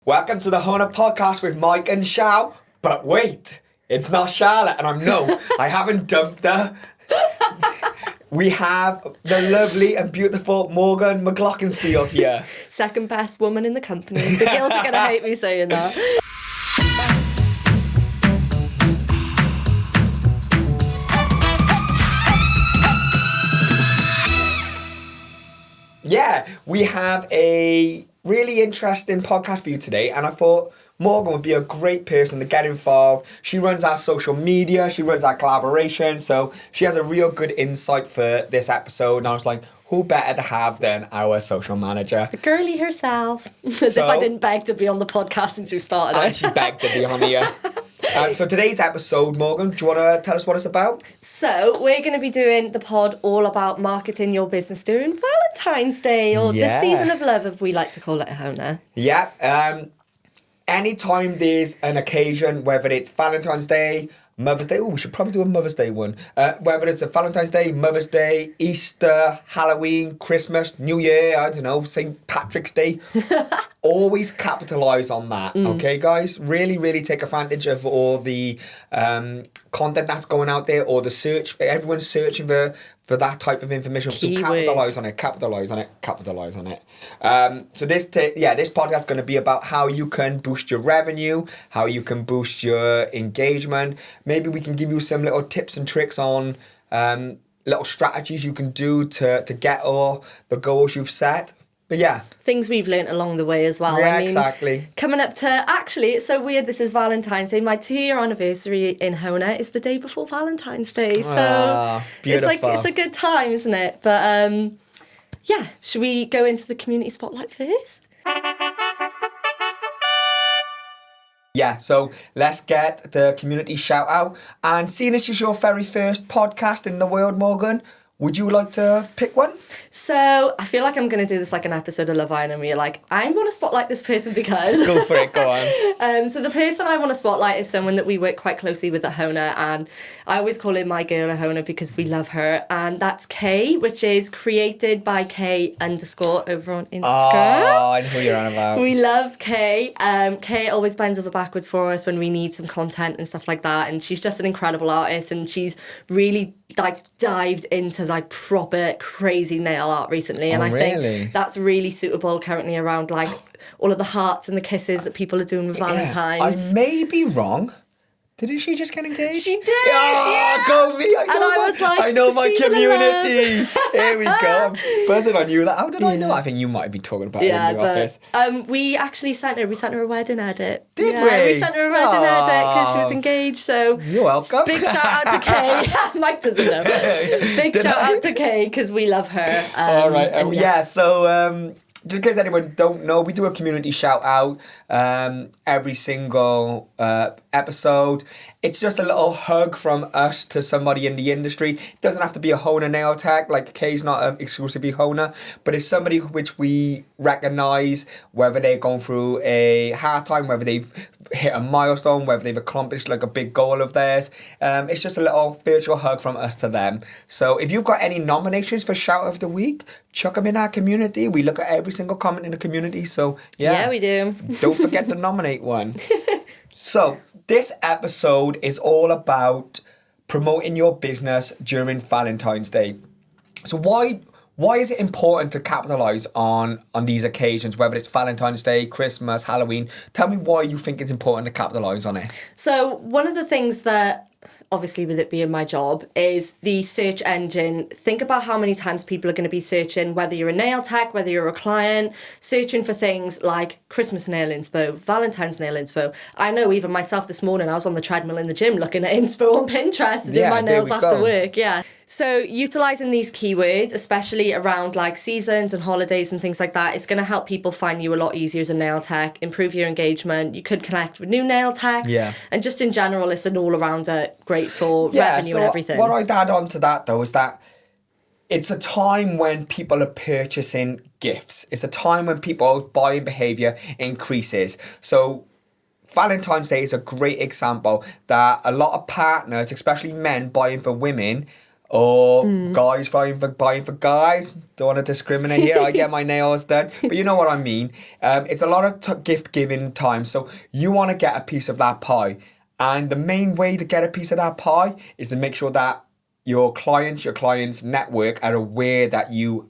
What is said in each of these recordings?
Welcome to the HONA podcast with Mike and Shao. But wait, it's not Charlotte, and I haven't dumped her. We have the lovely and beautiful Morgan McLaughlinsteele here. Second best woman in the company. The girls are going to hate me saying that. Yeah, we have a really interesting podcast for you today, and I thought Morgan would be a great person to get involved. She runs our social media, she runs our collaboration, so she has a real good insight for this episode, and I was like, who better to have than our social manager? The girlie herself. As if I didn't beg to be on the podcast since we started it. And she begged to be on here. So today's episode, Morgan, do you want to tell us what it's about? So we're going to be doing the pod all about marketing your business during Valentine's Day, or the season of love, if we like to call it, HONA. Yeah. Anytime there's an occasion, whether it's Valentine's Day, Mother's Day. Oh, we should probably do a Mother's Day one. Whether it's a Valentine's Day, Mother's Day, Easter, Halloween, Christmas, New Year, I don't know, St. Patrick's Day. Always capitalise on that, okay, guys? Really, really take advantage of all the content that's going out there, or the search. Everyone's searching for that type of information. So capitalise on it, capitalise on it, capitalise on it. So this podcast is going to be about how you can boost your revenue, how you can boost your engagement. Maybe we can give you some little tips and tricks on little strategies you can do to get all the goals you've set. But yeah. Things we've learnt along the way as well. Yeah, exactly. Coming up to, actually, it's so weird, this is Valentine's Day. My 2-year anniversary in HONA is the day before Valentine's Day. So it's a good time, isn't it? But yeah, should we go into the community spotlight first? Yeah, so let's get the community shout out. And seeing this is your very first podcast in the world, Morgan, would you like to pick one? So I feel like I'm going to do this like an episode of Love Island, and we're like, I want to spotlight this person because... Go for it, go on. So the person I want to spotlight is someone that we work quite closely with at HONA, and I always call her my girl at HONA because we love her, and that's Kay, which is created by Kay _ over on Instagram. Oh, I know who you're on about. We love Kay. Kay always bends over backwards for us when we need some content and stuff like that, and she's just an incredible artist, and she's really dived into proper crazy nail art recently, and I think that's really suitable currently around all of the hearts and the kisses that people are doing with Valentine's. I may be wrong. Didn't she just get engaged? She did. Oh, go me! I know my community. Here we go. I'm buzzing on you. How did I know? I think you might have been talking about it in the office. We actually sent her a wedding edit. Did we? We sent her a wedding edit because she was engaged. So you're welcome. Big shout out to Kay. Mike doesn't know. Big shout out to Kay because we love her. All right. So. Just in case anyone don't know, we do a community shout out every single episode. It's just a little hug from us to somebody in the industry. It doesn't have to be a HONA nail tech, like Kay's not exclusively HONA, but it's somebody which we recognise, whether they're going through a hard time, whether they've hit a milestone, whether they've accomplished a big goal of theirs. It's just a little virtual hug from us to them. So if you've got any nominations for Shout of the Week, chuck them in our community. We look at every single comment in the community, so yeah we do. Don't forget to nominate one. So this episode is all about promoting your business during Valentine's Day. So why is it important to capitalise on these occasions, whether it's Valentine's Day, Christmas, Halloween? Tell me why you think it's important to capitalise on it. So one of the things that, obviously with it being my job, is the search engine. Think about how many times people are going to be searching, whether you're a nail tech, whether you're a client, searching for things like Christmas nail inspo, Valentine's nail inspo. I know even myself this morning, I was on the treadmill in the gym looking at inspo on Pinterest to do my nails after work. Yeah. So utilising these keywords, especially around seasons and holidays and things like that, is going to help people find you a lot easier as a nail tech, improve your engagement. You could connect with new nail techs. Yeah. And just in general, it's an all-rounder great for revenue and everything. What I'd add on to that, though, is that it's a time when people are purchasing gifts. It's a time when people's buying behaviour increases. So Valentine's Day is a great example that a lot of partners, especially men buying for women, or guys buying for guys. Don't want to discriminate here. I get my nails done, but you know what I mean. It's a lot of gift giving time, so you want to get a piece of that pie, and the main way to get a piece of that pie is to make sure that your clients' network are aware that you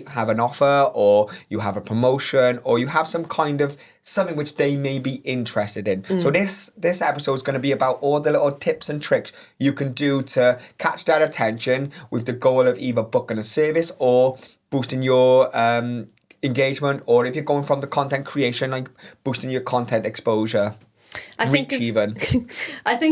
have an offer, or you have a promotion, or you have some kind of something which they may be interested in. So this episode is going to be about all the little tips and tricks you can do to catch their attention with the goal of either booking a service or boosting your engagement, or if you're going from the content creation, like boosting your content exposure. I think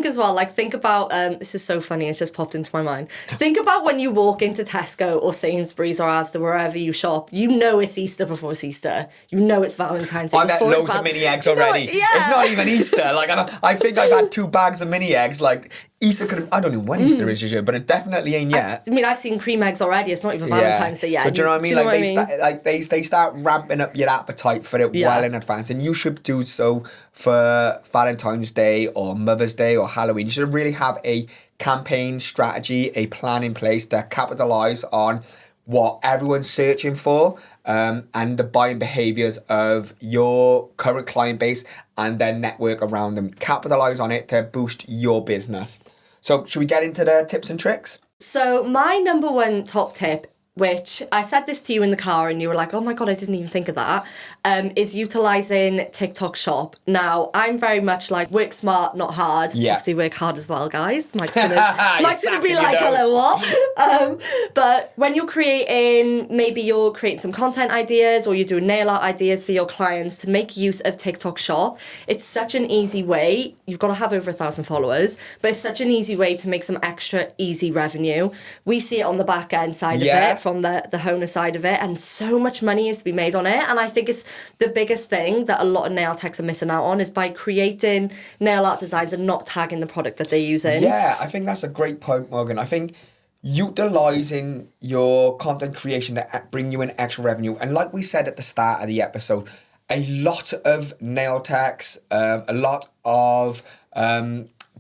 as well, like, think about, this is so funny, it's just popped into my mind. Think about when you walk into Tesco or Sainsbury's or Asda, wherever you shop, you know it's Easter before it's Easter. You know it's Valentine's Day. I've had loads of mini eggs already. Yeah. It's not even Easter. Like, I think I've had 2 bags of mini eggs. Like, Easter could have, I don't know when Easter is this year, but it definitely ain't yet. I mean, I've seen cream eggs already. It's not even Valentine's Day yet. So do you know what I mean? They start ramping up your appetite for it well in advance, and you should do so for Valentine's Day or Mother's Day or Halloween. You should really have a campaign strategy, a plan in place to capitalize on what everyone's searching for, and the buying behaviors of your current client base and their network around them. Capitalize on it to boost your business. So should we get into the tips and tricks? So my number one top tip, which I said this to you in the car and you were like, oh my God, I didn't even think of that, is utilising TikTok Shop. Now, I'm very much like, work smart, not hard. Yeah. Obviously, work hard as well, guys. Mike's gonna be like, hello, what? But when you're creating, maybe you're creating some content ideas or you're doing nail art ideas for your clients, to make use of TikTok Shop. It's such an easy way. You've got to have over 1,000 followers, but it's such an easy way to make some extra easy revenue. We see it on the back end side of it, from the HONA side of it, and so much money is to be made on it. And I think it's the biggest thing that a lot of nail techs are missing out on, is by creating nail art designs and not tagging the product that they're using. Yeah, I think that's a great point, Morgan. I think utilising your content creation to bring you in extra revenue, and like we said at the start of the episode, a lot of nail techs, a lot of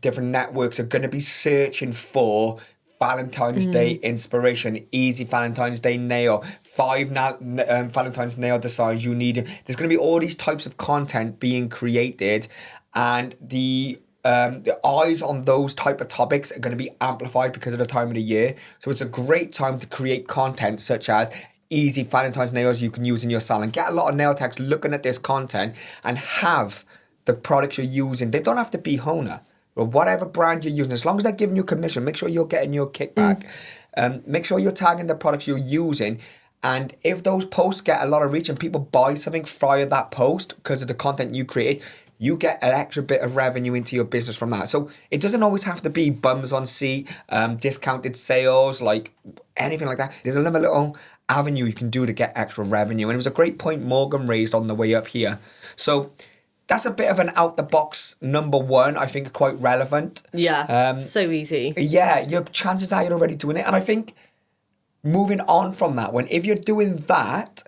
different networks are going to be searching for Valentine's Day inspiration, easy Valentine's Day nail, 5 Valentine's nail designs you need. There's going to be all these types of content being created, and the eyes on those type of topics are going to be amplified because of the time of the year. So it's a great time to create content such as easy Valentine's nails you can use in your salon. Get a lot of nail techs looking at this content and have the products you're using. They don't have to be HONA, or whatever brand you're using. As long as they're giving you commission, make sure you're getting your kickback. Make sure you're tagging the products you're using. And if those posts get a lot of reach and people buy something via that post because of the content you create, you get an extra bit of revenue into your business from that. So it doesn't always have to be bums on seat, discounted sales, like anything like that. There's another little avenue you can do to get extra revenue. And it was a great point Morgan raised on the way up here. So that's a bit of an out-the-box number one, I think, quite relevant. Yeah, so easy. Yeah, your chances are you're already doing it. And I think moving on from that one, if you're doing that,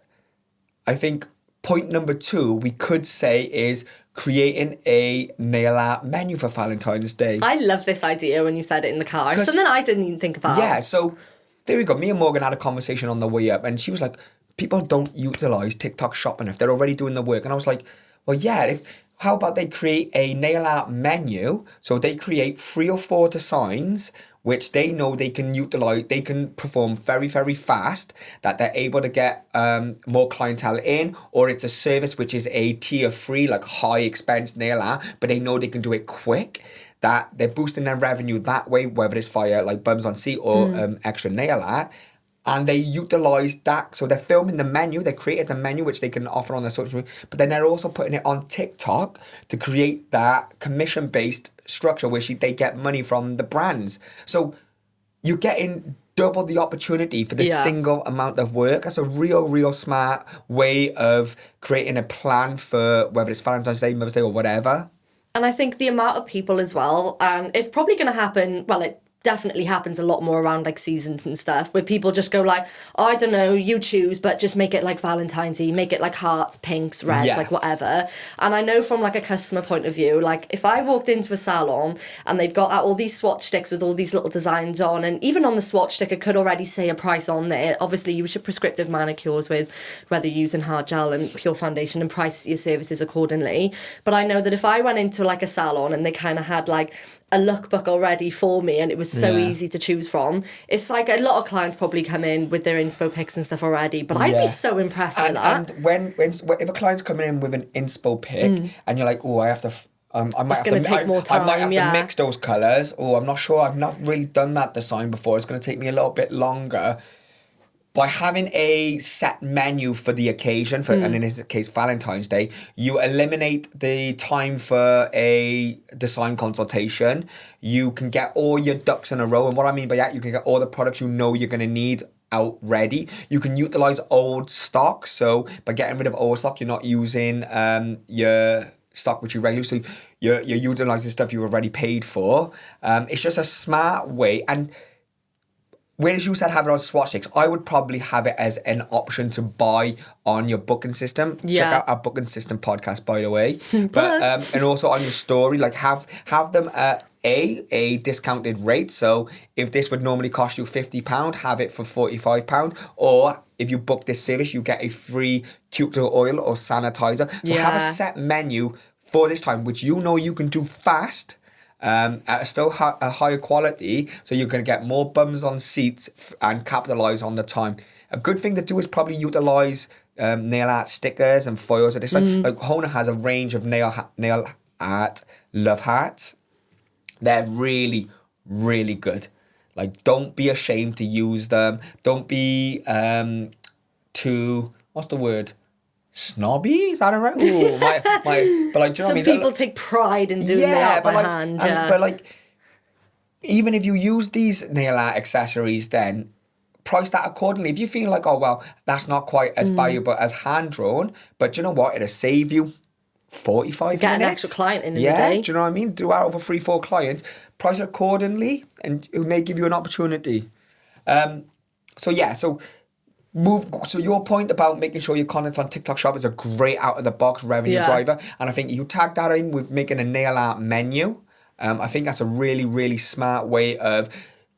I think point number 2 we could say is creating a nail art menu for Valentine's Day. I love this idea when you said it in the car. Something I didn't even think about. Yeah, so there we go. Me and Morgan had a conversation on the way up, and she was like, people don't utilise TikTok Shop enough. They're already doing the work. And I was like, well, yeah, how about they create a nail art menu? So they create 3 or 4 designs which they know they can utilise, they can perform very, very fast, that they're able to get more clientele in, or it's a service which is a tier 3, like high expense nail art, but they know they can do it quick, that they're boosting their revenue that way, whether it's via like bums on seat or extra nail art. And they utilise that. So they're filming the menu. They created the menu, which they can offer on their social media. But then they're also putting it on TikTok to create that commission-based structure where they get money from the brands. So you're getting double the opportunity for the single amount of work. That's a real smart way of creating a plan for whether it's Valentine's Day, Mother's Day, or whatever. And I think the amount of people as well, and it's probably going to happen, well, it definitely happens a lot more around like seasons and stuff, where people just go like, oh, I don't know, you choose, but just make it like Valentine's-y, make it like hearts, pinks, reds, like whatever. And I know from like a customer point of view, like if I walked into a salon and they've got out all these swatch sticks with all these little designs on, and even on the swatch stick it could already say a price on there. Obviously you should prescriptive manicures with whether you're using hard gel and pure foundation and price your services accordingly. But I know that if I went into like a salon and they kind of had like a lookbook already for me and it was so easy to choose from, it's like a lot of clients probably come in with their inspo picks and stuff already, but I'd be so impressed with that. And when if a client's coming in with an inspo pick and you're like, oh, I have to I might take more time, I might have to mix those colours, or I'm not sure, I've not really done that design before, it's going to take me a little bit longer. By having a set menu for the occasion, and in this case Valentine's Day, you eliminate the time for a design consultation. You can get all your ducks in a row, and what I mean by that, you can get all the products you know you're going to need out ready. You can utilise old stock, so by getting rid of old stock, you're not using your stock which you regularly, so you're utilising stuff you already paid for. It's just a smart way. And whereas you said have it on swatch sticks, I would probably have it as an option to buy on your booking system. Check out our booking system podcast, by the way. But and also on your story, like have them at a discounted rate. So if this would normally cost you £50, have it for £45. Or if you book this service, you get a free cuticle oil or sanitizer. So have a set menu for this time, which you know you can do fast. At still a higher quality, so you're going to get more bums on seats and capitalise on the time. A good thing to do is probably utilise nail art stickers and foils of this. Like HONA has a range of nail art love hearts. They're really, really good. Like, don't be ashamed to use them. Don't be too, what's the word? Snobby? Is that right? Ooh, but like, do you know what I mean? Some people take pride in doing that by hand. But like, even if you use these nail art accessories, then price that accordingly. If you feel like, oh well, that's not quite as valuable as hand drawn, but do you know what? It'll save you 45 Get minutes. an extra client in the day. Do you know what I mean? Do out over 3-4 clients, price it accordingly, and it may give you an opportunity. So your point about making sure your content on TikTok Shop is a great out of the box revenue driver, and I think you tag that in with making a nail art menu. I think that's a really, really smart way of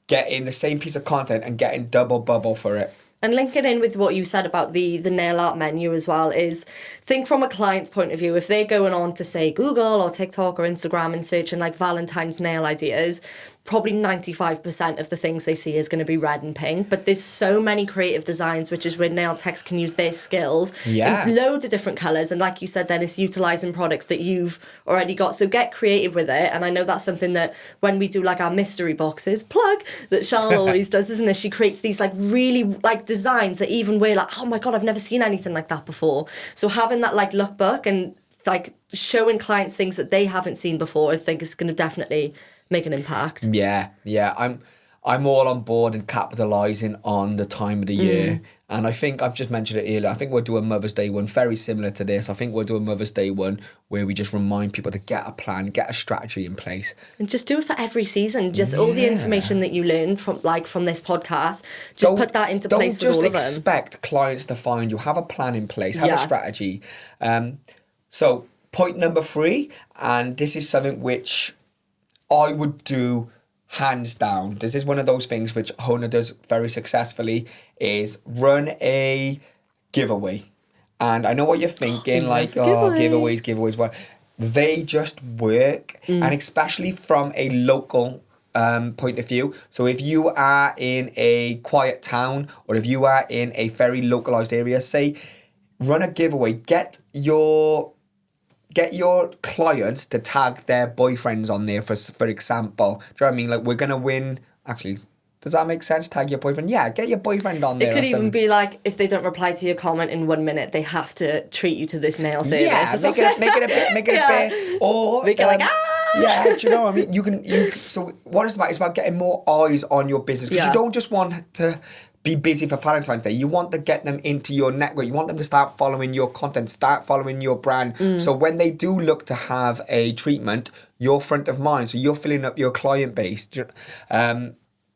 getting the same piece of content and getting double bubble for it. And linking in with what you said about the nail art menu as well is, think from a client's point of view, if they're going on to say Google or TikTok or Instagram and searching like Valentine's nail ideas, probably 95% of the things they see is going to be red and pink. But there's so many creative designs, which is where nail techs can use their skills in loads of different colours. And like you said, then it's utilising products that you've already got. So get creative with it. And I know that's something that when we do like our mystery boxes, plug, that Charlotte always does, isn't it? She creates these like really like designs that even we're like, oh my God, I've never seen anything like that before. So having that like lookbook and like showing clients things that they haven't seen before, I think is going to definitely make an impact. Yeah. I'm all on board and capitalising on the time of the year. And I think I've just mentioned it earlier. I think we'll do a Mother's Day one very similar to this. I think we'll do a Mother's Day one where we just remind people to get a plan, get a strategy in place. And just do it for every season. Just all the information that you learn from this podcast, just put that into place with all of them. Don't just expect clients to find you. Have a plan in place. Have a strategy. So point number 3, and this is something which I would do hands down. This is one of those things which HONA does very successfully, is run a giveaway. And I know what you're thinking, giveaways. Well, they just work, and especially from a local point of view. So if you are in a quiet town, or if you are in a very localized area, say, run a giveaway. Get your clients to tag their boyfriends on there, for example. Do you know what I mean? Like, we're going to win... Actually, does that make sense? Tag your boyfriend? Yeah, get your boyfriend on there. It could even be like, if they don't reply to your comment in 1 minute, they have to treat you to this nail service. Yeah, make it a bit... Or... Make it like, Yeah, do you know what I mean? So what it's about? It's about getting more eyes on your business. Because you don't just want to be busy for Valentine's Day. You want to get them into your network. You want them to start following your content, start following your brand. So when they do look to have a treatment, you're front of mind. So you're filling up your client base.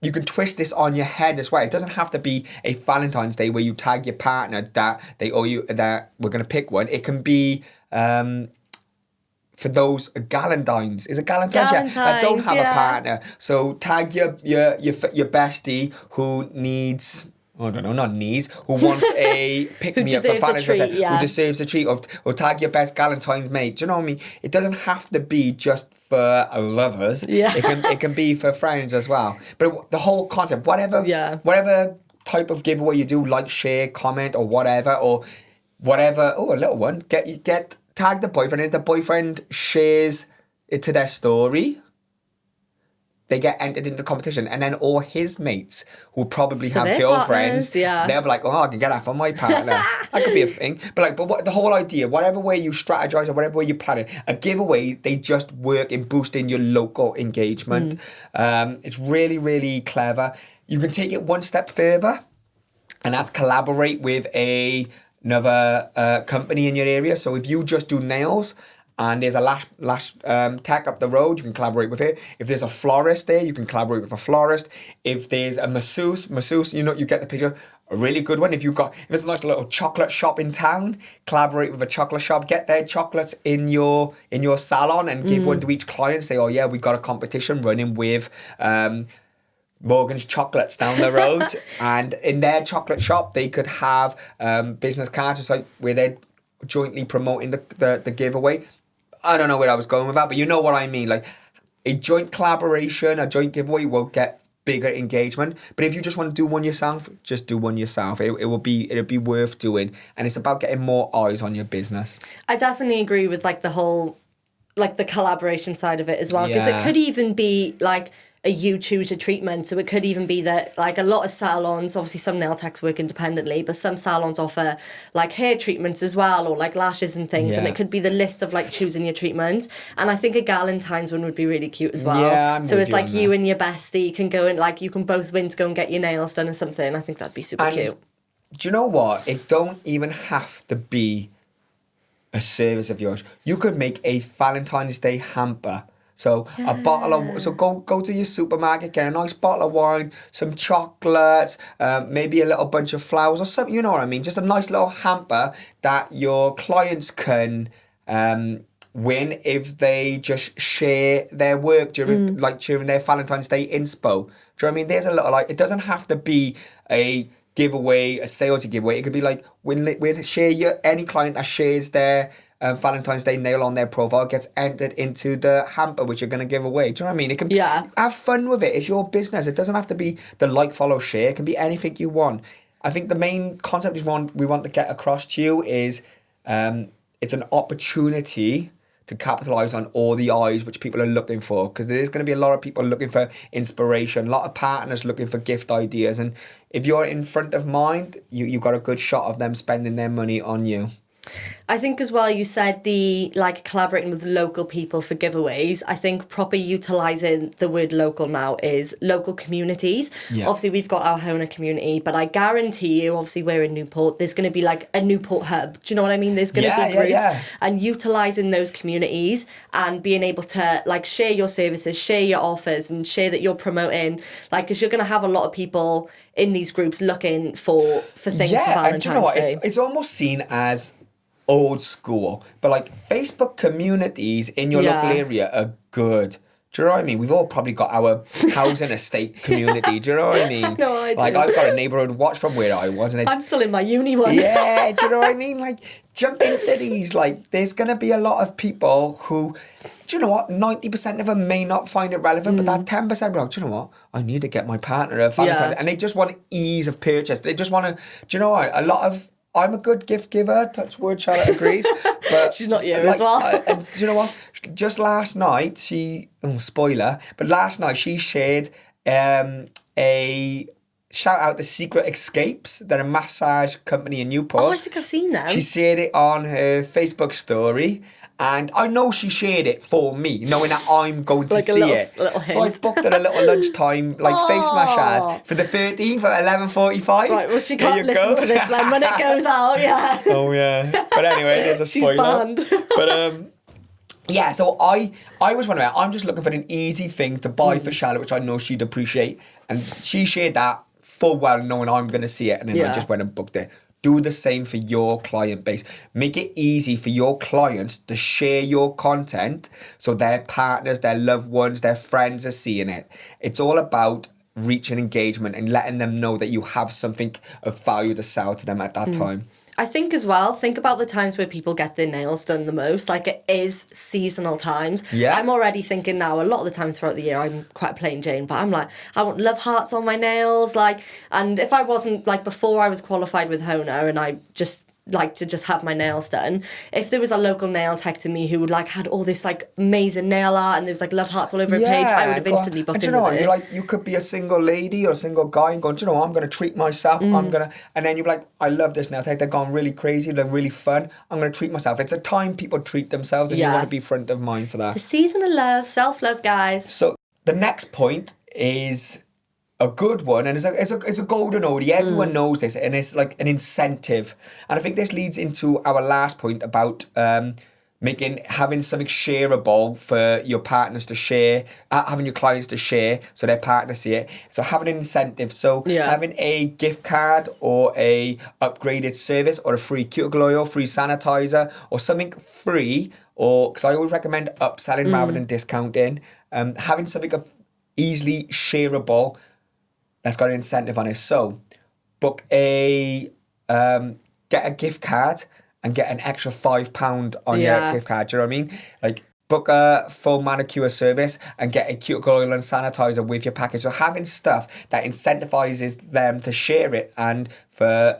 you can twist this on your head as well. It doesn't have to be a Valentine's Day where you tag your partner that they owe you, that we're going to pick one. It can be for those Galentines. Is it Galentines? Galentines, that don't have yeah. a partner. So tag your bestie who needs... I don't know, not needs, who wants a pick-me-up for deserves a Valentine's treat, Day, yeah. who deserves a treat, or tag your best Galentine's mate. Do you know what I mean? It doesn't have to be just for lovers. Yeah. It can be for friends as well. But the whole concept, whatever type of giveaway you do, like, share, comment, or whatever, a little one, get tag the boyfriend, and if the boyfriend shares it to their story, they get entered into the competition, and then all his mates who probably have girlfriends, they'll be like, oh, I can get that from my partner. That could be a thing. But what the whole idea, whatever way you strategize or whatever way you plan it, a giveaway, they just work in boosting your local engagement. It's really, really clever. You can take it one step further, and that's collaborate with another company in your area. So if you just do nails, and there's a lash tech up the road, you can collaborate with it. If there's a florist there, you can collaborate with a florist. If there's a masseuse, you get the picture. A really good one. If there's like a little chocolate shop in town, collaborate with a chocolate shop. Get their chocolates in your salon and give one to each client. Say, oh yeah, we've got a competition running with Morgan's Chocolates down the road. And in their chocolate shop, they could have business cards, just like where they're jointly promoting the giveaway. I don't know where I was going with that, but you know what I mean. Like, a joint collaboration, a joint giveaway will get bigger engagement. But if you just want to do one yourself, just do one yourself. It'll be worth doing, and it's about getting more eyes on your business. I definitely agree with like the whole, like the collaboration side of it as well, because it could even be like a you choose a treatment. So it could even be that like a lot of salons, obviously some nail techs work independently, but some salons offer like hair treatments as well, or like lashes and things, and it could be the list of like choosing your treatment. And I think a Galentine's one would be really cute as well. So it's like you and your bestie can go and like you can both win to go and get your nails done or something. I think that'd be super cute. Do you know what? It don't even have to be a service of yours. You could make a Valentine's Day hamper. So a bottle of go to your supermarket, get a nice bottle of wine, some chocolates, maybe a little bunch of flowers or something. You know what I mean? Just a nice little hamper that your clients can win if they just share their work during their Valentine's Day inspo. Do you know what I mean? There's a little it doesn't have to be a giveaway, a salesy giveaway. It could be like when share any client that shares their Valentine's Day nail on their profile gets entered into the hamper which you're going to give away. Do you know what I mean? It can have fun with it. It's your business. It doesn't have to be the like, follow, share. It can be anything you want. I think the main concept we want to get across to you is it's an opportunity to capitalize on all the eyes which people are looking for, because there's going to be a lot of people looking for inspiration, a lot of partners looking for gift ideas, and if you're in front of mind, you've got a good shot of them spending their money on you. I think as well, you said the like collaborating with local people for giveaways. I think proper utilising the word local now is local communities. Obviously we've got our HONA community, but I guarantee you, obviously we're in Newport, there's going to be like a Newport hub. Do you know what I mean? There's going to be groups and utilising those communities and being able to like share your services, share your offers, and share that you're promoting, like, because you're going to have a lot of people in these groups looking for things for Valentine's and do you know what? Day. It's almost seen as old school, but like Facebook communities in your local area are good. Do you know what I mean? We've all probably got our housing estate community. Do you know what I mean? No, I do. Like, I've got a neighbourhood watch from where I was. And I'm still in my uni one. Yeah, do you know what I mean? Like, jump into these. Like, there's going to be a lot of people who, do you know what? 90% of them may not find it relevant, but that 10% are like, do you know what? I need to get my partner a Valentine's. And they just want ease of purchase. They just want to, do you know what? I'm a good gift giver, touch wood, Charlotte agrees. But she's not you as well. And do you know what? Just last night, spoiler, but last night she shared a shout out to Secret Escapes. They're a massage company in Newport. Oh, I think I've seen them. She shared it on her Facebook story. And I know she shared it for me, knowing that I'm going to see it. Little hint. So I booked her a little lunchtime face massage for the 13th at 11:45. Right, well, she can't listen to this then when it goes out, Oh, yeah. But anyway, there's a spoiler. She's banned. But Yeah, so I was wondering, I'm just looking for an easy thing to buy for Charlotte, which I know she'd appreciate. And she shared that full well knowing I'm going to see it. And then I Yeah. just went and booked it. Do the same for your client base. Make it easy for your clients to share your content so their partners, their loved ones, their friends are seeing it. It's all about reach and engagement and letting them know that you have something of value to sell to them at that time. I think as well, think about the times where people get their nails done the most. Like, it is seasonal times. Yeah. I'm already thinking now, a lot of the time throughout the year, I'm quite plain Jane, but I'm like, I want love hearts on my nails. Like, and if I wasn't, like, before I was qualified with HONA and I just like to just have my nails done, if there was a local nail tech to me who like had all this like amazing nail art and there was like love hearts all over a page, I would have instantly booked and in you know with what? it. You're like, you could be a single lady or a single guy and going, do you know what? I'm going to treat myself. I'm going to, and then you're like, I love this nail tech. They're gone really crazy. They're really fun. I'm going to treat myself. It's a time people treat themselves, and you Yeah. want to be front of mind for that. The season of love, self-love, guys. So the next point is a good one, and it's a golden oldie. Everyone knows this, and it's like an incentive. And I think this leads into our last point about having something shareable for your partners to share, having your clients to share, so their partners see it. So having an incentive. So Yeah. having a gift card or a upgraded service or a free cuticle oil, free sanitizer, or something free. Or because I always recommend upselling rather than discounting. Having something easily shareable that's got an incentive on it. So book get a gift card and get an extra £5 on your Yeah. gift card. Do you know what I mean? Like, book a full manicure service and get a cuticle oil and sanitizer with your package. So having stuff that incentivizes them to share it and for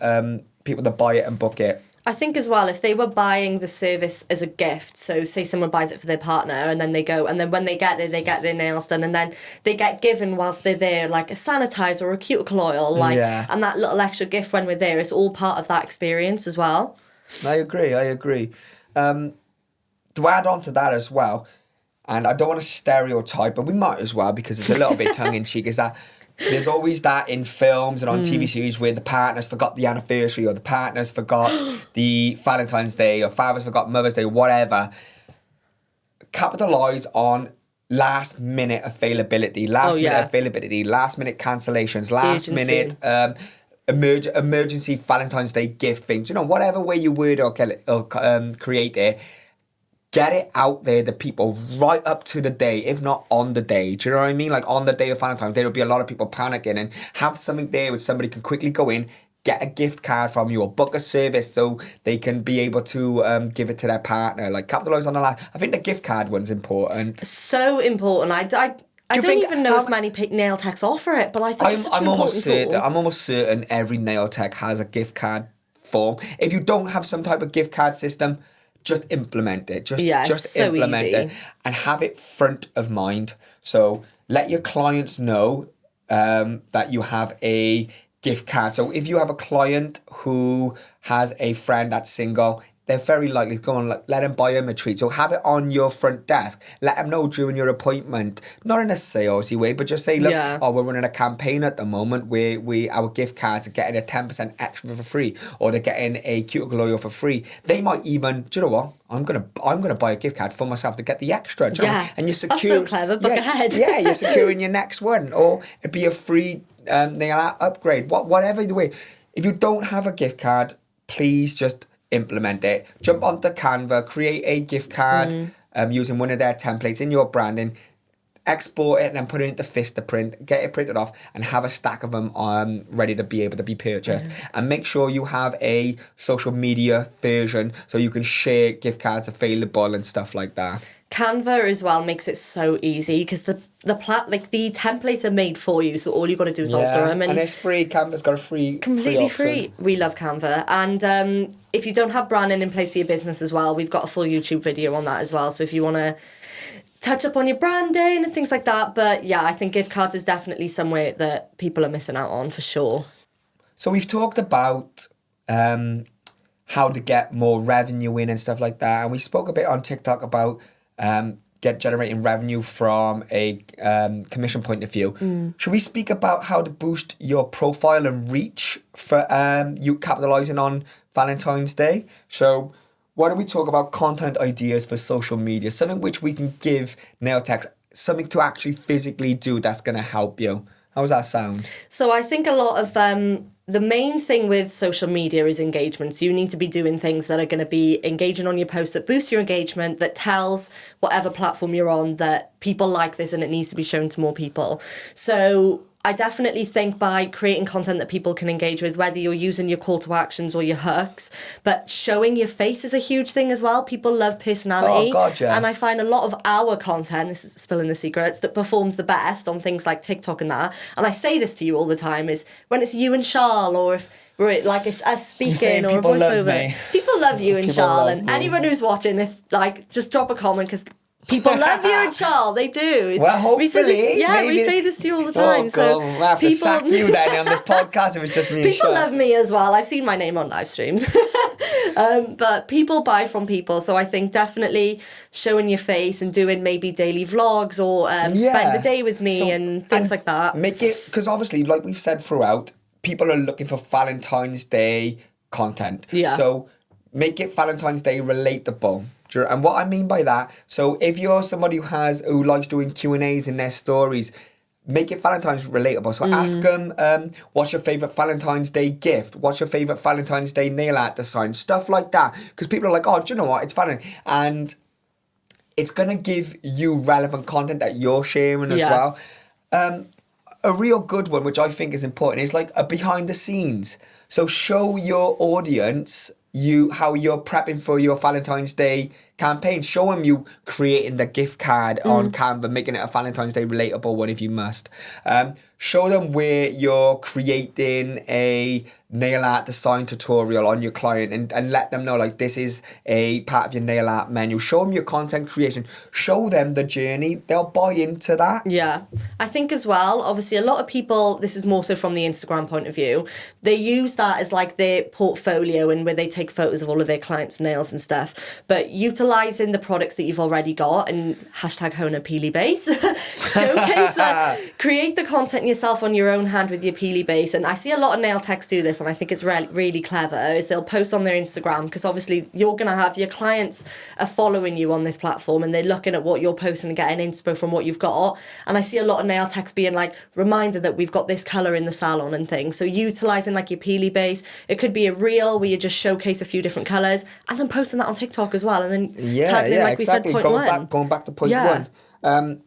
people to buy it and book it. I think as well, if they were buying the service as a gift, so say someone buys it for their partner and then they go, and then when they get there, they get their nails done, and then they get given whilst they're there like a sanitizer or a cuticle oil, like, Yeah. and that little extra gift when we're there is all part of that experience as well. I agree. To add on to that as well, and I don't want to stereotype, but we might as well because it's a little bit tongue-in-cheek, is that there's always that in films and on TV series where the partners forgot the anniversary or the partners forgot the Valentine's Day or fathers forgot Mother's Day, whatever. Capitalise on last minute availability, last minute cancellations, last Urgency. minute emergency Valentine's Day gift things. You know, whatever way you word or create it. Get it out there to people right up to the day, if not on the day. Do you know what I mean? Like on the day of Valentine's, there will be a lot of people panicking, and have something there where somebody can quickly go in, get a gift card from you or book a service so they can be able to give it to their partner. Like, capitalise on the last. I think the gift card one's important. So important. I don't even know if many nail techs offer it, but I think it's such an important tool. I'm almost certain every nail tech has a gift card form. If you don't have some type of gift card system, just implement it. Just so implement easy. it and have it front of mind. So let your clients know that you have a gift card. So if you have a client who has a friend that's single, they're very likely to go and let them buy them a treat. So have it on your front desk. Let them know during your appointment, not in a salesy way, but just say, look, we're running a campaign at the moment where our gift cards are getting a 10% extra for free, or they're getting a cuticle oil for free. They might even, do you know what? I'm gonna buy a gift card for myself to get the extra. Do you know what I mean? And you're secure. That's so clever. Book ahead. Yeah, you're securing your next one, or it'd be a free nail art upgrade. Whatever the way. If you don't have a gift card, please just implement it. Jump onto Canva, create a gift card using one of their templates in your branding, export it, and then put it into Vistaprint, get it printed off, and have a stack of them ready to be able to be purchased. And make sure you have a social media version so you can share gift cards available and stuff like that. Canva as well makes it so easy because the templates are made for you, so all you got to do is alter them, and it's free. Canva's got a completely free. We love Canva, and if you don't have branding in place for your business as well, we've got a full YouTube video on that as well. So if you want to touch up on your branding and things like that, but yeah, I think gift cards is definitely somewhere that people are missing out on for sure. So we've talked about how to get more revenue in and stuff like that, and we spoke a bit on TikTok about generating revenue from a commission point of view. Should we speak about how to boost your profile and reach for you capitalizing on Valentine's Day? So why don't we talk about content ideas for social media? Something which we can give nail techs, something to actually physically do that's going to help you. How does that sound? So I think a lot of the main thing with social media is engagement. So you need to be doing things that are going to be engaging on your post, that boost your engagement, that tells whatever platform you're on that people like this and it needs to be shown to more people. So I definitely think by creating content that people can engage with, whether you're using your call to actions or your hooks, but showing your face is a huge thing as well. People love personality. Oh, God, yeah. And I find a lot of our content, this is spilling the secrets, that performs the best on things like TikTok and that. And I say this to you all the time, is when it's you and Charles, or if we're like it's us speaking or a voiceover. People love you and Charles. And anyone who's watching, if like, just drop a comment, because people love you and Charles, they do. Well, hopefully. We say this to you all the time. Oh, God, we'll have to sack you then on this podcast if it's just me and people Charles. love me as well. I've seen my name on live streams. But people buy from people. So I think definitely showing your face and doing maybe daily vlogs or spend the day with me and things like that. Make it, because obviously, like we've said throughout, people are looking for Valentine's Day content. Yeah. So make it Valentine's Day relatable. And what I mean by that, so if you're somebody who likes doing Q&As in their stories, make it Valentine's relatable. So ask them, what's your favourite Valentine's Day gift? What's your favourite Valentine's Day nail art design? Stuff like that. Because people are like, oh, do you know what? It's Valentine's. And it's going to give you relevant content that you're sharing as well. A real good one, which I think is important, is like a behind the scenes. So show your audience how you're prepping for your Valentine's Day campaign. Show them you creating the gift card on Canva, making it a Valentine's Day relatable one if you must. Show them where you're creating a nail art design tutorial on your client and let them know, like, this is a part of your nail art menu. Show them your content creation. Show them the journey. They'll buy into that. Yeah. I think as well, obviously, a lot of people, this is more so from the Instagram point of view, they use that as like their portfolio and where they take photos of all of their clients' nails and stuff. But utilising the products that you've already got and #HONA Peely Base, showcase that, create the content yourself on your own hand with your Peely Base. And I see a lot of nail techs do this, and I think it's really clever, is they'll post on their Instagram, because obviously you're going to have your clients are following you on this platform and they're looking at what you're posting and getting inspo from what you've got. And I see a lot of nail techs being like, reminder that we've got this colour in the salon and things. So utilising like your Peely Base, it could be a reel where you just showcase a few different colours and then posting that on TikTok as well. And then tagging, like exactly. we said, point one. Going back to point one.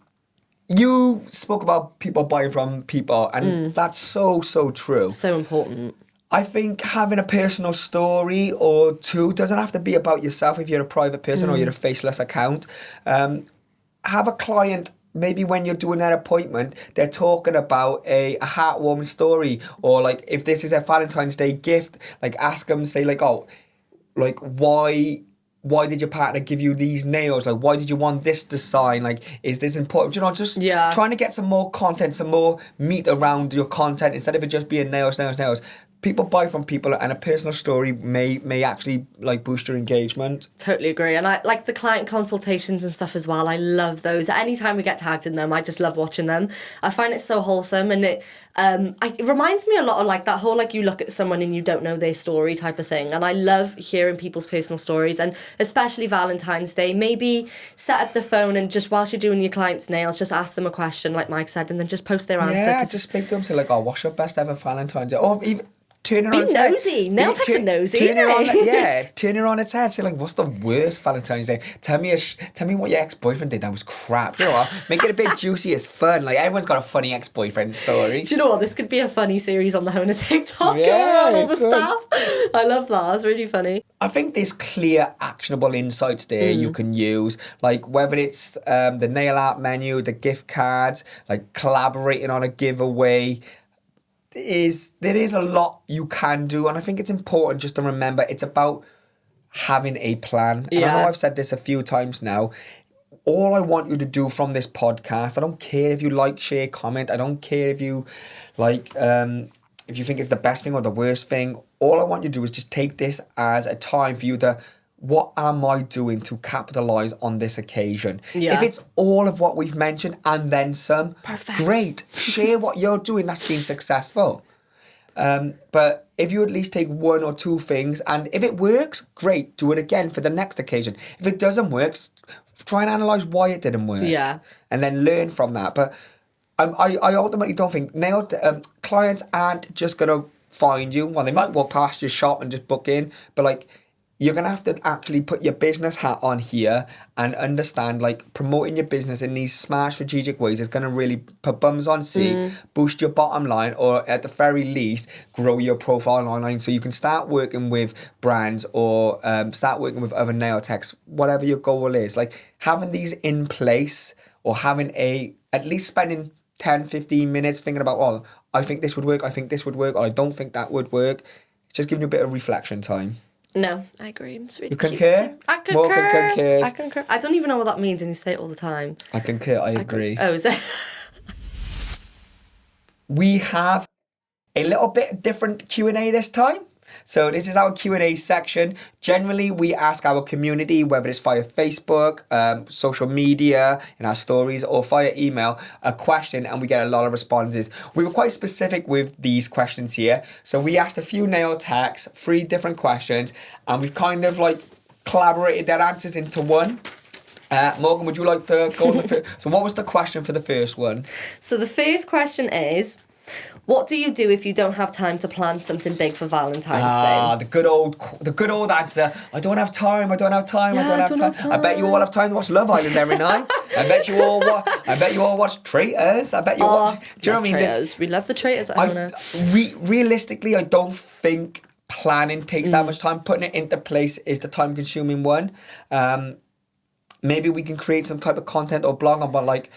You spoke about people buying from people, and that's so true. So important. I think having a personal story or two doesn't have to be about yourself if you're a private person or you're a faceless account. Have a client, maybe when you're doing their appointment, they're talking about a heartwarming story, or like if this is a Valentine's Day gift, like ask them, say like, oh, like why did your partner give you these nails? Like, why did you want this design? Like, is this important? You know, just trying to get some more content, some more meat around your content instead of it just being nails. People buy from people, and a personal story may actually like boost your engagement. Totally agree. And I like the client consultations and stuff as well. I love those. Anytime we get tagged in them, I just love watching them. I find it so wholesome, and it reminds me a lot of like that whole like you look at someone and you don't know their story type of thing. And I love hearing people's personal stories, and especially Valentine's Day, maybe set up the phone and just whilst you're doing your client's nails, just ask them a question like Mike said, and then just post their answer. Yeah, just speak to them, say like, oh, what's your best ever Valentine's Day? Or even turn it on its head. Nosy. Nail techs are nosy. Turn it on its head. Say like, what's the worst Valentine's Day? Tell me what your ex-boyfriend did that was crap. You know what? Make it a bit juicy. It's fun. Like, everyone's got a funny ex-boyfriend story. Do you know what? This could be a funny series on the HONA TikTok going around all the stuff. I love that. It's really funny. I think there's clear, actionable insights there you can use. Like, whether it's the nail art menu, the gift cards, like collaborating on a giveaway. There is a lot you can do, and I think it's important just to remember it's about having a plan. And I know I've said this a few times now. All I want you to do from this podcast, I don't care if you like, share, comment, I don't care if you like if you think it's the best thing or the worst thing. All I want you to do is just take this as a time for you to, what am I doing to capitalise on this occasion? Yeah. If it's all of what we've mentioned and then some, perfect. Great. Share what you're doing that's been successful. But if you at least take one or two things, and if it works, great, do it again for the next occasion. If it doesn't work, try and analyse why it didn't work. Yeah. And then learn from that. But I ultimately don't think clients aren't just going to find you. Well, they might walk past your shop and just book in, but like, you're going to have to actually put your business hat on here and understand, like, promoting your business in these smart strategic ways is going to really put bums on seat, boost your bottom line, or at the very least, grow your profile online so you can start working with brands or start working with other nail techs, whatever your goal is. Like, having these in place, or having at least spending 10, 15 minutes thinking about, oh, I think this would work, I think this would work, or I don't think that would work. It's just giving you a bit of reflection time. No, I agree. It's really You concur? cute. I concur. Morgan concurs. I concur. I don't even know what that means, and you say it all the time. I concur, I agree. Oh, is it? We have a little bit different Q&A this time. So this is our Q&A section. Generally, we ask our community, whether it's via Facebook, social media, in our stories, or via email, a question, and we get a lot of responses. We were quite specific with these questions here. So we asked a few nail techs, 3 different questions, and we've kind of like collaborated their answers into one. Morgan, would you like to go on the first? So what was the question for the first one? So the first question is, what do you do if you don't have time to plan something big for Valentine's Day? The good old answer. I don't have time. I don't have time. Yeah, I don't have time. I bet you all have time to watch Love Island every night. I bet you all watch Traitors. I bet you watch. Do you know what I mean? Traitors. We love the Traitors at HONA. Realistically, I don't think planning takes that much time. Putting it into place is the time-consuming one. Maybe we can create some type of content or blog about like.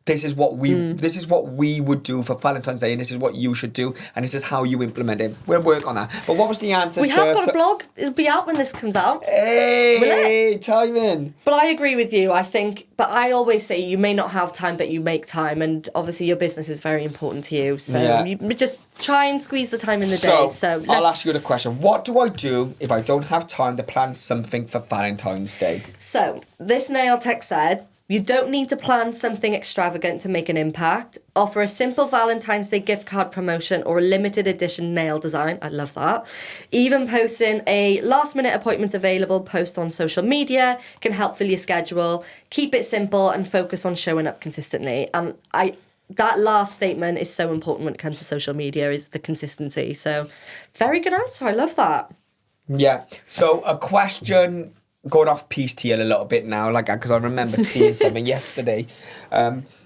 This is what we would do for Valentine's Day, and this is what you should do, and this is how you implement it. We'll work on that. But what was the answer? We have got a blog. It'll be out when this comes out. Hey, timing. But I agree with you. I think, but I always say you may not have time, but you make time, and obviously your business is very important to you. So you just try and squeeze the time in the day. So I'll ask you the question: what do I do if I don't have time to plan something for Valentine's Day? So this nail tech said, you don't need to plan something extravagant to make an impact. Offer a simple Valentine's Day gift card promotion or a limited edition nail design. I love that. Even posting a last minute appointment available post on social media can help fill your schedule. Keep it simple and focus on showing up consistently. And that last statement is so important when it comes to social media, is the consistency. So very good answer. I love that. Yeah. So a question... going off piece here a little bit now, like, because I remember seeing something yesterday.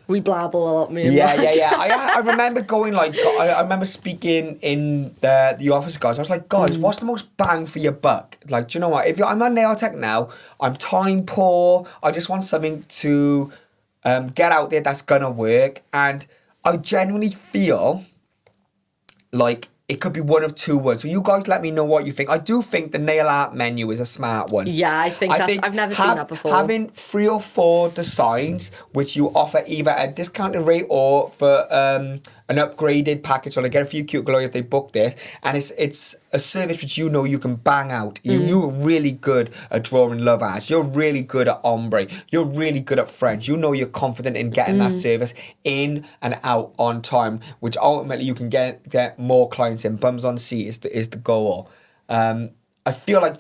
We blabble a lot, me and Yeah. I remember going, like, I remember speaking in the office, guys. I was like, guys, what's the most bang for your buck? Like, do you know what? I'm a nail tech now, I'm time poor, I just want something to get out there that's gonna work. And I genuinely feel like it could be one of two words. So you guys let me know what you think. I do think the nail art menu is a smart one. Yeah, I think I've never seen that before. Having 3 or 4 designs which you offer either at a discounted rate or for an upgraded package, or they get a few cute glory if they book this, and it's a service which you know you can bang out. You're really good at drawing love arts. You're really good at ombre. You're really good at French. You know you're confident in getting that service in and out on time, which ultimately you can get more clients in. Bums on seat is the goal. I feel like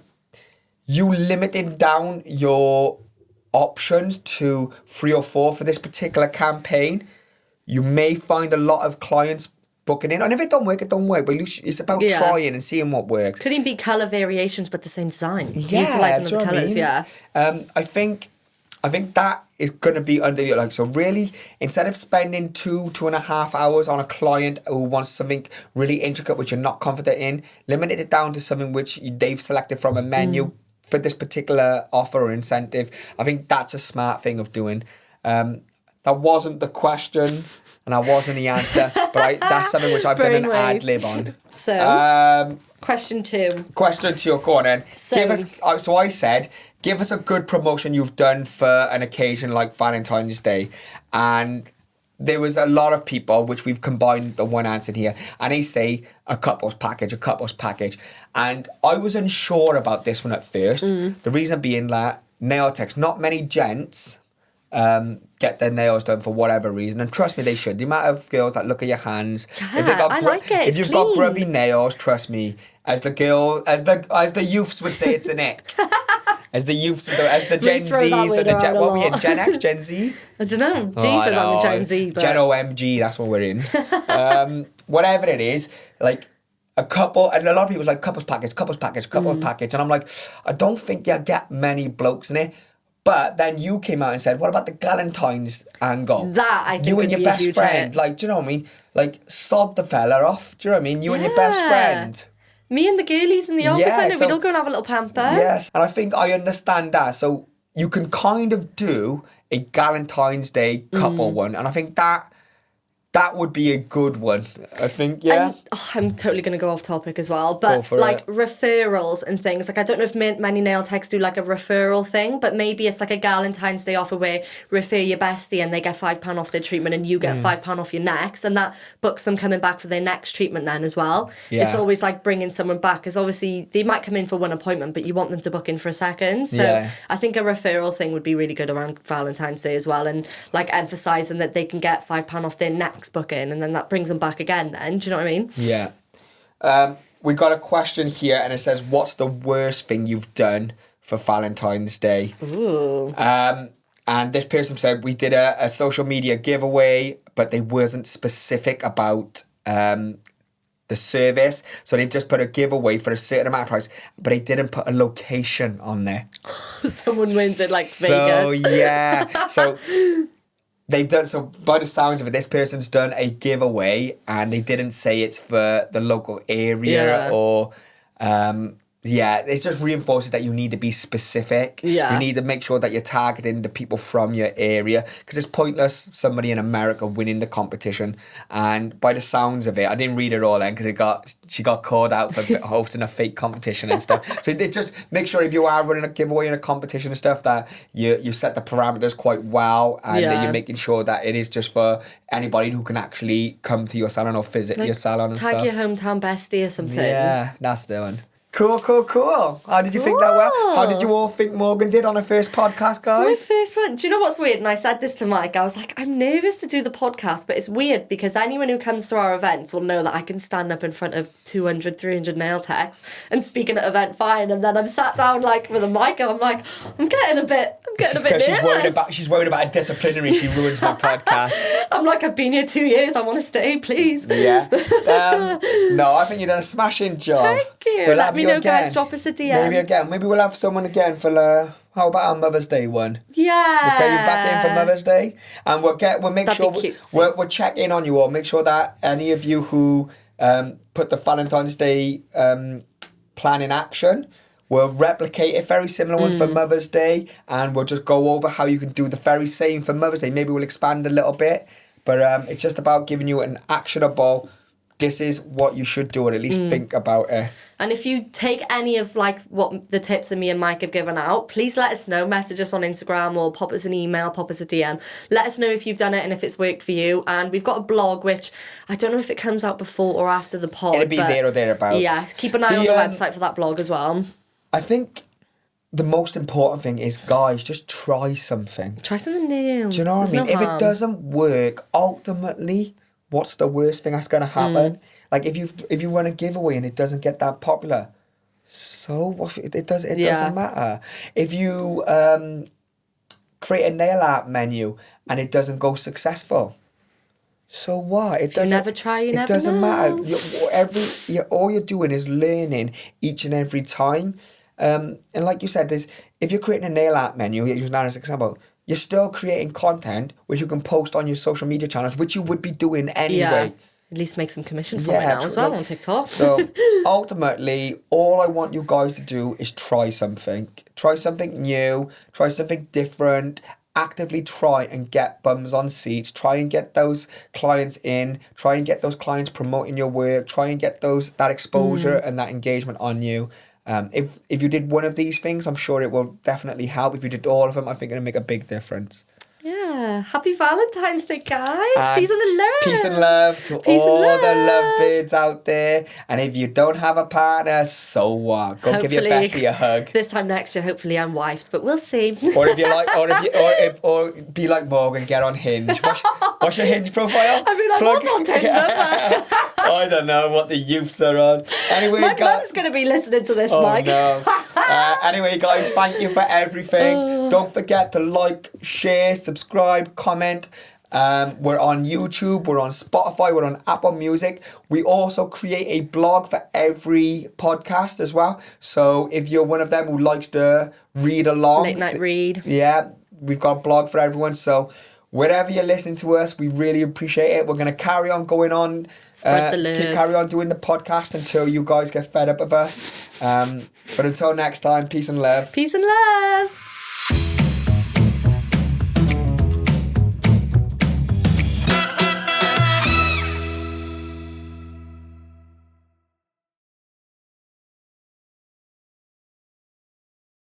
you limiting down your options to 3 or 4 for this particular campaign, you may find a lot of clients booking in. And if it don't work, it don't work. But it's about trying and seeing what works. Could even be colour variations, but the same design. Yeah, utilising the colours. Yeah. I think that is going to be under your, like, so really, instead of spending 2.5 hours on a client who wants something really intricate which you're not confident in, limit it down to something which they've selected from a menu for this particular offer or incentive. I think that's a smart thing of doing. That wasn't the question and that wasn't the answer, but that's something which I've done an ad lib on. So, question 2. Question 2, go on then. So I said, give us a good promotion you've done for an occasion like Valentine's Day. And there was a lot of people, which we've combined the one answer here, and they say a couples package. And I was unsure about this one at first. The reason being that nail techs, not many gents get their nails done for whatever reason, and trust me, they should. The amount of girls that look at your hands, Yeah, I like it. If you've got grubby nails, trust me, as the youths would say, it's an ick. As the youths, as the Gen Zs, and what we in, Gen X, Gen Z? I don't know. G says I'm a Gen Z, but... Gen OMG, that's what we're in. Whatever it is, like, a couple, and a lot of people's like, couples package, and I'm like, I don't think you get many blokes in it. But then you came out and said, what about the Valentine's angle? That, I think, you would and your be best a huge friend, hit. like, do you know what I mean? Like, sod the fella off, do you know what I mean? You and your best friend. Me and the girlies in the office, I know, we'd all go and have a little pamper. Yes, and I think I understand that. So you can kind of do a Valentine's Day couple one, and I think that would be a good one. I think, yeah. And, I'm totally going to go off topic as well, but like referrals and things. Like, I don't know if many nail techs do like a referral thing, but maybe it's like a Valentine's Day offer where refer your bestie and they get £5 off their treatment and you get £5 off your next, and that books them coming back for their next treatment then as well. Yeah. It's always like bringing someone back, because obviously they might come in for one appointment, but you want them to book in for a second. So I think a referral thing would be really good around Valentine's Day as well, and like emphasising that they can get £5 off their next booking, and then that brings them back again then. Do you know what I mean? Yeah. We got a question here, and it says, what's the worst thing you've done for Valentine's Day? Ooh. And this person said, we did a social media giveaway, but they wasn't specific about the service. So they've just put a giveaway for a certain amount of price, but they didn't put a location on there. Someone wins it like Vegas. So, yeah. So... They've done, so by the sounds of it, this person's done a giveaway and they didn't say it's for the local area or, it just reinforces that you need to be specific. Yeah. You need to make sure that you're targeting the people from your area, because it's pointless somebody in America winning the competition. And by the sounds of it, I didn't read it all then because she got called out for hosting a fake competition and stuff. So they just make sure if you are running a giveaway in a competition and stuff that you set the parameters quite well, and that you're making sure that it is just for anybody who can actually come to your salon or visit your salon and stuff. Tag your hometown bestie or something. Yeah, that's the one. Cool. How did you think that went? How did you all think Morgan did on her first podcast, guys? It's my first one. Do you know what's weird? And I said this to Mike. I was like, I'm nervous to do the podcast, but it's weird because anyone who comes to our events will know that I can stand up in front of 200, 300 nail techs and speak at an event fine. And then I'm sat down like with a mic and I'm like, I'm getting a bit nervous. She's worried about a disciplinary. She ruins my podcast. I'm like, I've been here 2 years. I want to stay, please. Yeah. No, I think you've done a smashing job. Thank you. Let me know, guys. Drop us a DM. Maybe we'll have someone again for how about our Mother's Day one? Yeah. We'll get you back in for Mother's Day, and we'll make That'd sure we'll check in on you all. Make sure that any of you who put the Valentine's Day plan in action, we'll replicate a very similar one for Mother's Day, and we'll just go over how you can do the very same for Mother's Day. Maybe we'll expand a little bit, but it's just about giving you an actionable, this is what you should do, or at least think about it. And if you take any of like what the tips that me and Mike have given out, please let us know. Message us on Instagram or pop us an email, pop us a DM. Let us know if you've done it and if it's worked for you. And we've got a blog, which I don't know if it comes out before or after the pod. It'll be there or thereabouts. Yeah, keep an eye on the website for that blog as well. I think the most important thing is, guys, just try something. Try something new. Do you know what I mean? If it doesn't work, ultimately, what's the worst thing that's going to happen? Like if you run a giveaway and it doesn't get that popular, so what? It doesn't matter. If you create a nail art menu and it doesn't go successful, so what? It doesn't. You never try, you never know. It doesn't matter. All you're doing is learning each and every time. And like you said, if you're creating a nail art menu, using that as an example, you're still creating content which you can post on your social media channels, which you would be doing anyway. Yeah. At least make some commission from it now as well on TikTok. So ultimately, all I want you guys to do is try something. Try something new. Try something different. Actively try and get bums on seats. Try and get those clients in. Try and get those clients promoting your work. Try and get that exposure and that engagement on you. If you did one of these things, I'm sure it will definitely help. If you did all of them, I think it'll make a big difference. Yeah. Yeah. Happy Valentine's Day, guys. And Season of love. Peace and love to Peace and all love. the lovebirds out there. And if you don't have a partner, so what? Go give your bestie a hug. This time next year, hopefully I'm wifed, but we'll see. Or if you like, or be like Morgan, get on Hinge. What's your Hinge profile? I mean, I was on Tinder, but I don't know what the youths are on. Anyway, my mum's going to be listening to this, Mike. No. Anyway, guys, thank you for everything. Don't forget to like, share, subscribe, comment. We're on YouTube, we're on Spotify, we're on Apple Music. We also create a blog for every podcast as well. So if you're one of them who likes to read along, Late night read. Yeah, we've got a blog for everyone. So wherever you're listening to us, we really appreciate it. We're going to carry on going on. Spread the love. Carry on doing the podcast until you guys get fed up of us. But until next time, peace and love. Peace and love.